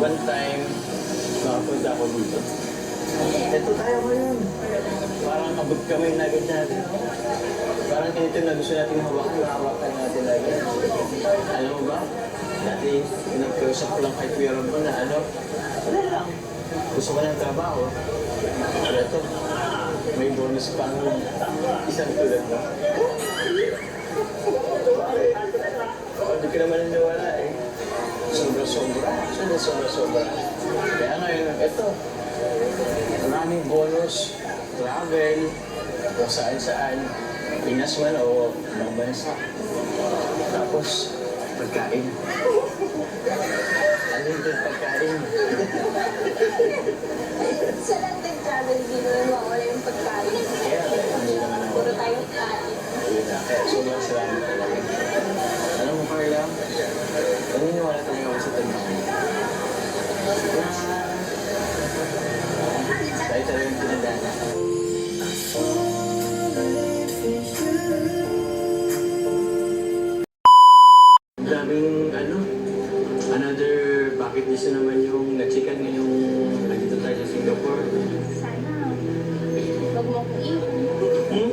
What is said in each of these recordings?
one time, nakapunta ako dito. Ito tayo ngayon. Parang abot kamay na agad natin. Parang ganito na gusto natin hawakan, hawakan natin agad. Alam mo ba? Dati, nagkausap ko lang kay Kuya Rob na wala lang. Gusto ko ng trabaho. Pero ito, may bonus pang isang tulad mo. Hindi ka naman naniwala eh. Sobra-sobra. Sobra-sobra. Kaya ngayon, ito. Maraming bonus, travel, kung saan-saan, Pinas man o ibang bansa. Tapos, pagkain. Ano yung pagkain? Sa lahat ng travel, hindi naman mawala yung pagkain. Kaya, hindi naman ako. Puro tayong kain. Kaya, sobrang salamat talaga. Alam mo, Carla, naniniwala talaga ako sa tanda. Tayo talagang tinadana. Daming another bucket list na naman yung nachikan ngayong nandito tayo sa Singapore. Sana, wag mo akong iwan. Hmm?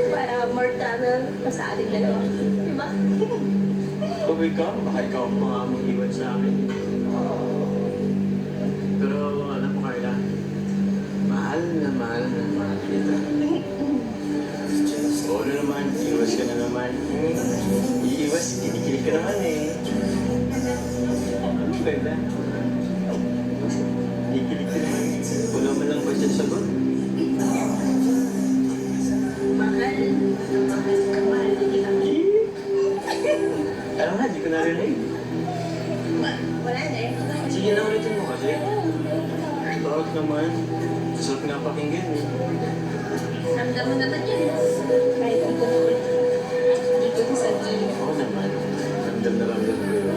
Para more travel pa sa ating dalawa. Diba? Kung ikaw, baka ikaw ang mga mag-iwan sa akin. Pero alam mo, Carla, mahal na kita. Oo na naman, iiwas ka na naman. Iiwas, kinikilig ka naman eh. Ano ba yun? Kinikilig ka naman. Wala man lang ba siya sagot? Mahal na kita. Alam nga, di ko narinig. Wala na eh. Sige na ulitin mo kasi. Bakit naman? Sarap nga pakinggan eh. Ramdam mo naman yan. Kahit hindi ko sabihin. Oo naman. Ramdam na ramdam ko yun.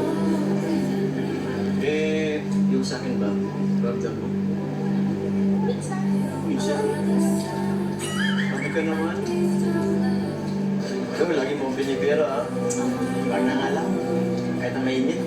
Eh, yung sa akin ba? Ramdam mo? Minsan. Minsan. Sabi ka naman. Ikaw, lagi mo binibira ah. Parang na nga lang. Kahit na mainit.